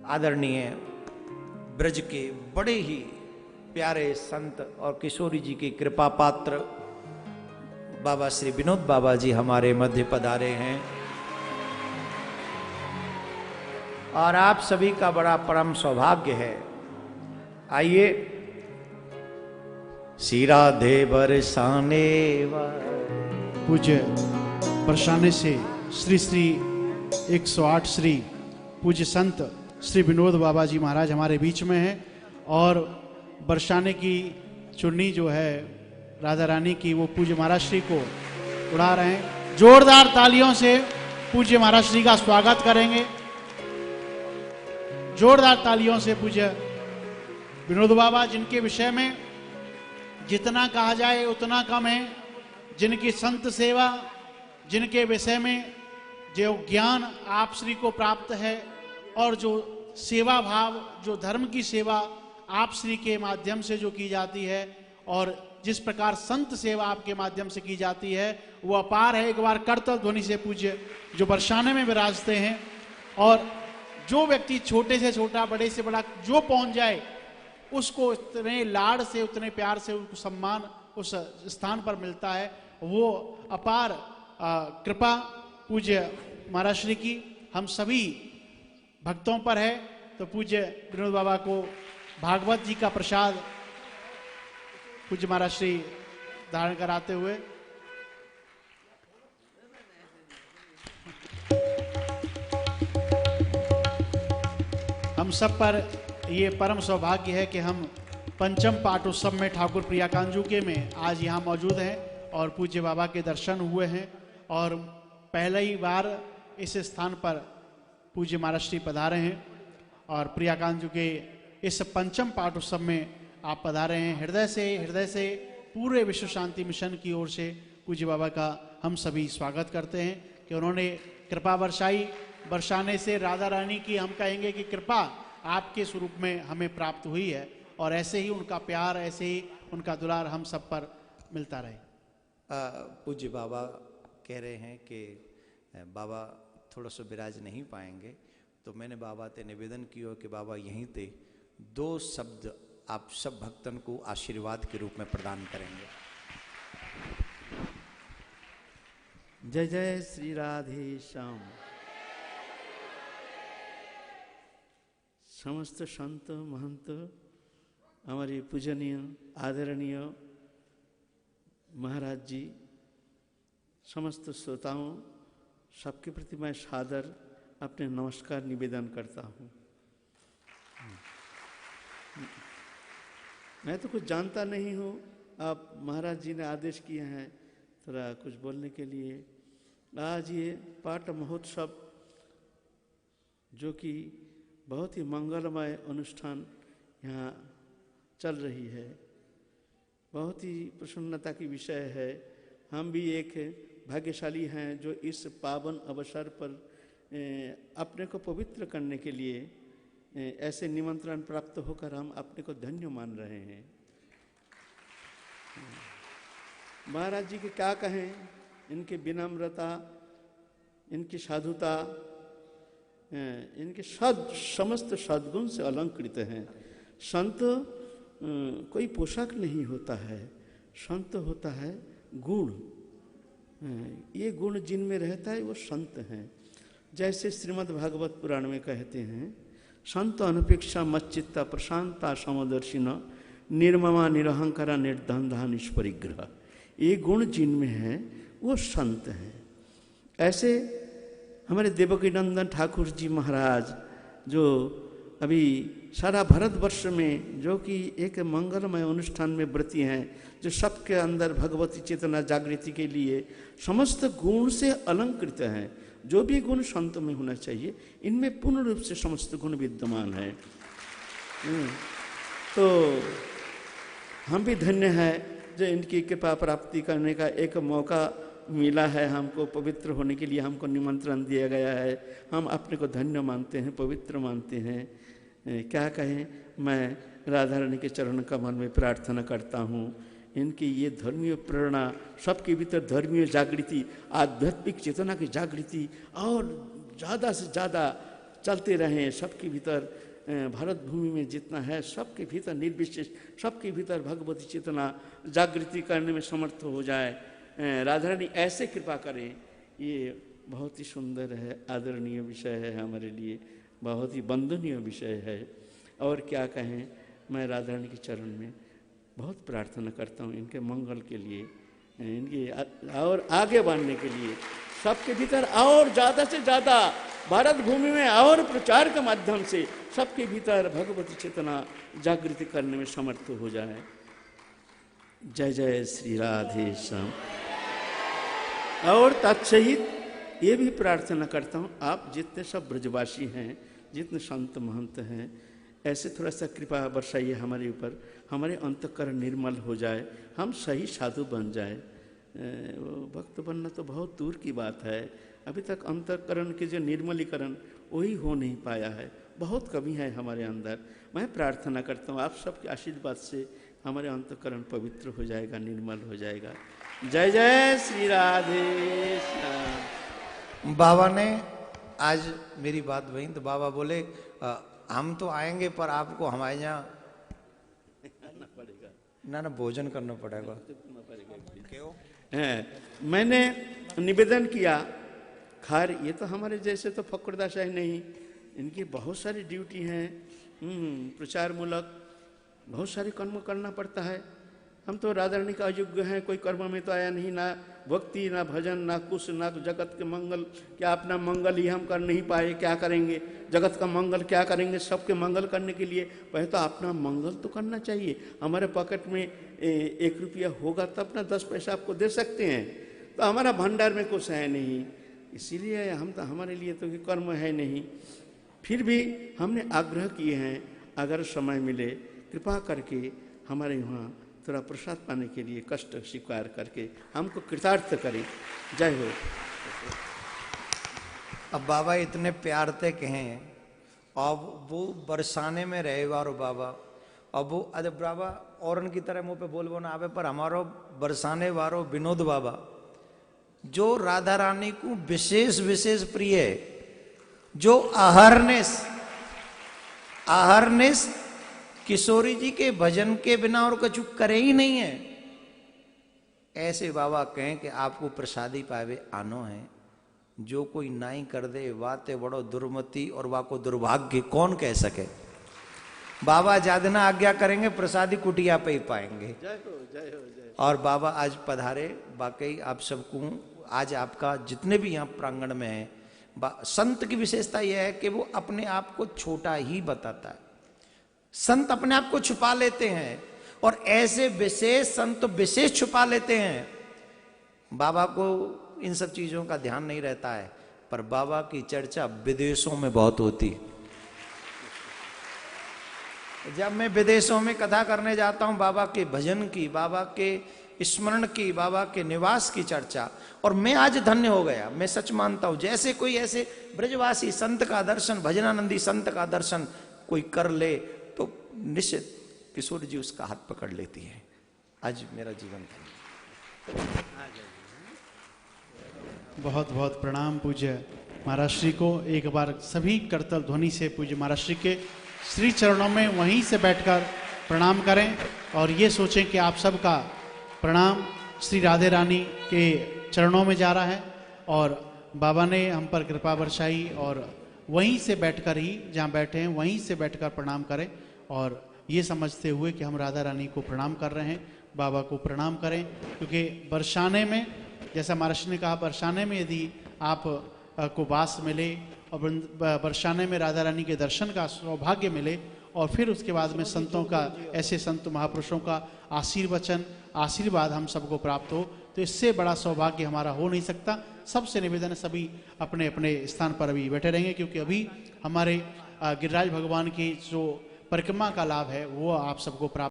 आदरणीय ब्रज के बड़े ही प्यारे संत और किशोरी जी के कृपा पात्र बाबा श्री विनोद बाबा जी हमारे मध्य पधारे हैं और आप सभी का बड़ा परम सौभाग्य है। आइए श्री राधे बरसाने पूज्य बरसाने से श्री श्री 108 श्री पूज्य संत श्री विनोद बाबा जी महाराज हमारे बीच में हैं और बरसाने की चुन्नी जो है राधा रानी की वो पूज्य महाराज श्री को उड़ा रहे हैं। जोरदार तालियों से पूज्य महाराज श्री का स्वागत करेंगे। जोरदार तालियों से पूज्य विनोद बाबा जिनके विषय में जितना कहा जाए उतना कम है, जिनकी संत सेवा, जिनके विषय में जो ज्ञान आप श्री को प्राप्त है और जो सेवा भाव, जो धर्म की सेवा आप श्री के माध्यम से जो की जाती है और जिस प्रकार संत सेवा आपके माध्यम से की जाती है वो अपार है। एक बार करतल ध्वनि से पूज्य जो बरसाने में विराजते हैं और जो व्यक्ति छोटे से छोटा, बड़े से बड़ा जो पहुंच जाए उसको इतने लाड़ से, उतने प्यार से उसको सम्मान उस स्थान पर मिलता है। वो अपार कृपा पूज्य महाराज श्री की हम सभी भक्तों पर है। तो पूज्य विनोद बाबा को भागवत जी का प्रसाद पूज्य महाराज श्री धारण कराते हुए हम सब पर ये परम सौभाग्य है कि हम पंचम पाठ उत्सव में ठाकुर प्रियाकांजुके में आज यहाँ मौजूद हैं और पूज्य बाबा के दर्शन हुए हैं और पहले ही बार इस स्थान पर पूज्य महाराज श्री पधारे हैं और प्रियाकांजुके इस पंचम पाठ उत्सव में आप पधारे हैं। हृदय से पूरे विश्व शांति मिशन की ओर से पूज्य बाबा का हम सभी स्वागत करते हैं कि उन्होंने कृपा बरसाई। बरसाने से राधा रानी की हम कहेंगे कि कृपा आपके स्वरूप में हमें प्राप्त हुई है और ऐसे ही उनका प्यार, ऐसे ही उनका दुलार हम सब पर मिलता रहे। पूज्य बाबा कह रहे हैं कि बाबा थोड़ा सा विराज नहीं पाएंगे, तो मैंने बाबा से निवेदन किया कि बाबा यहीं ते 2 शब्द आप सब भक्तन को आशीर्वाद के रूप में प्रदान करेंगे। जय जय श्री राधे श्याम। समस्त संत महंत, हमारे पूजनीय आदरणीय महाराज जी, समस्त श्रोताओं सबके प्रति मैं सादर अपने नमस्कार निवेदन करता हूँ। मैं तो कुछ जानता नहीं हूँ, आप महाराज जी ने आदेश किए हैं थोड़ा कुछ बोलने के लिए। आज ये पाठ महोत्सव जो कि बहुत ही मंगलमय अनुष्ठान यहाँ चल रही है, बहुत ही प्रसन्नता की विषय है। हम भी एक भाग्यशाली हैं जो इस पावन अवसर पर अपने को पवित्र करने के लिए ऐसे निमंत्रण प्राप्त होकर हम अपने को धन्य मान रहे हैं। महाराज जी के क्या कहें, इनकी विनम्रता, इनकी साधुता, इनके समस्त सद्गुण से अलंकृत हैं। संत कोई पोशाक नहीं होता है, संत होता है गुण। ये गुण जिनमें रहता है वो संत हैं। जैसे श्रीमद् भागवत पुराण में कहते हैं, संत अनपेक्षा मच्चित्ता प्रशांता समदर्शिन निर्ममा निरहंकारा निर्धंधा निष्परिग्रह। ये गुण जिनमें है वो संत हैं। ऐसे हमारे देवकी नंदन ठाकुर जी महाराज जो अभी सारा भारतवर्ष में जो कि एक मंगलमय अनुष्ठान में व्रती हैं, जो सबके अंदर भगवती चेतना जागृति के लिए समस्त गुण से अलंकृत हैं। जो भी गुण संत में होना चाहिए, इनमें पूर्ण रूप से समस्त गुण विद्यमान है। तो हम भी धन्य हैं जो इनकी कृपा प्राप्ति करने का एक मौका मिला है। हमको पवित्र होने के लिए हमको निमंत्रण दिया गया है। हम अपने को धन्य मानते हैं, पवित्र मानते हैं। क्या कहें, मैं राधा रानी के चरण कमल में प्रार्थना करता हूँ इनकी ये धर्मीय प्रेरणा, सबके भीतर धर्मीय जागृति, आध्यात्मिक चेतना की जागृति और ज़्यादा से ज़्यादा चलते रहें। सबके भीतर भारत भूमि में जितना है सबके भीतर निर्विशेष, सबके भीतर भगवती चेतना जागृति करने में समर्थ हो जाए। राधा रानी ऐसे कृपा करें। ये बहुत ही सुंदर है, आदरणीय विषय है हमारे लिए, बहुत ही वंदनीय विषय है। और क्या कहें, मैं राधा रानी के चरण में बहुत प्रार्थना करता हूँ इनके मंगल के लिए, इनके और आगे बढ़ने के लिए, सबके भीतर और ज़्यादा से ज़्यादा भारत भूमि में और प्रचार के माध्यम से सबके भीतर भगवती चेतना जागृति करने में समर्थ हो जाए। जय जय श्री राधे श्याम। और तत्सहित ये भी प्रार्थना करता हूँ, आप जितने सब ब्रजवासी हैं, जितने संत महंत हैं, ऐसे थोड़ा सा कृपा बरसाइए हमारे ऊपर, हमारे अंतःकरण निर्मल हो जाए, हम सही साधु बन जाए। भक्त बनना तो बहुत दूर की बात है, अभी तक अंतःकरण के जो निर्मलीकरण वही हो नहीं पाया है, बहुत कमी है हमारे अंदर। मैं प्रार्थना करता हूँ आप सबके आशीर्वाद से हमारे अंतःकरण पवित्र हो जाएगा, निर्मल हो जाएगा। जय जय श्री राधे श्याम। बाबा ने आज मेरी बात वही, तो बाबा बोले हम तो आएंगे पर आपको हमारे यहाँ ना भोजन करना पड़ेगा। क्यों? मैंने निवेदन किया, खैर ये तो हमारे जैसे तो फकरदास है नहीं, इनकी बहुत सारी ड्यूटी हैं, प्रचार मूलक बहुत सारे कर्म करना पड़ता है। हम तो राधा रानी का अयोग्य हैं, कोई कर्म में तो आया नहीं, ना भक्ति ना भजन ना कुछ, ना तो जगत के मंगल, क्या अपना मंगल ही हम कर नहीं पाए, क्या करेंगे जगत का मंगल, क्या करेंगे सबके मंगल करने के लिए? पहले तो अपना मंगल तो करना चाहिए। हमारे पॉकेट में 1 रुपया होगा तब ना 10 पैसा आपको दे सकते हैं, तो हमारा भंडार में कुछ है नहीं, इसीलिए हम तो हमारे लिए तो कर्म है नहीं। फिर भी हमने आग्रह किए हैं, अगर समय मिले कृपा करके हमारे यहाँ थोड़ा प्रसाद पाने के लिए कष्ट स्वीकार करके हमको कृतार्थ करें। जय हो। अब बाबा इतने प्यार से कहें, अब वो बरसाने में रहे वारो बाबा, अब वो अरे बाबा और उनकी तरह मुंह पे बोल ना आवे, पर हमारो बरसाने वारो विनोद बाबा जो राधा रानी को विशेष विशेष प्रिय है, जो आहरनेस किशोरी जी के भजन के बिना और कुछ करे ही नहीं है, ऐसे बाबा कहें कि आपको प्रसादी पावे आनो है। जो कोई नाई कर दे वाते बड़ो दुर्मति और वाको दुर्भाग्य कौन कह सके। बाबा ज्यादा आज्ञा करेंगे प्रसादी कुटिया पे ही पाएंगे। जय हो जय हो जय। और बाबा आज पधारे, वाकई आप सबको आज आपका जितने भी यहाँ प्रांगण में है, संत की विशेषता यह है कि वो अपने आप को छोटा ही बताता है। संत अपने आप को छुपा लेते हैं और ऐसे विशेष संत विशेष छुपा लेते हैं। बाबा को इन सब चीजों का ध्यान नहीं रहता है, पर बाबा की चर्चा विदेशों में बहुत होती है। जब मैं विदेशों में कथा करने जाता हूं, बाबा के भजन की, बाबा के स्मरण की, बाबा के निवास की चर्चा, और मैं आज धन्य हो गया। मैं सच मानता हूं, जैसे कोई ऐसे ब्रजवासी संत का दर्शन, भजनानंदी संत का दर्शन कोई कर ले तो निश्चित किशोर जी उसका हाथ पकड़ लेती है। आज मेरा जीवन धन्य। बहुत बहुत प्रणाम पूज्य महाराज श्री को। एक बार सभी करतल ध्वनि से पूज्य महाराज श्री के श्री चरणों में वहीं से बैठकर प्रणाम करें और ये सोचें कि आप सबका प्रणाम श्री राधे रानी के चरणों में जा रहा है और बाबा ने हम पर कृपा बरसाई, और वहीं से बैठकर ही, जहाँ बैठे हैं वहीं से बैठकर प्रणाम करें और ये समझते हुए कि हम राधा रानी को प्रणाम कर रहे हैं, बाबा को प्रणाम करें। क्योंकि बरसाने में, जैसा महाराज ने कहा, बरसाने में यदि आप को वास मिले और बरसाने में राधा रानी के दर्शन का सौभाग्य मिले और फिर उसके बाद में संतों का, ऐसे संत महापुरुषों का आशीर्वाद हम सबको प्राप्त हो, तो इससे बड़ा सौभाग्य हमारा हो नहीं सकता। सबसे निवेदन है, सभी अपने अपने स्थान पर अभी बैठे रहेंगे, क्योंकि अभी हमारे गिरिराज भगवान की जो परिक्रमा का लाभ है वो आप सबको प्राप्त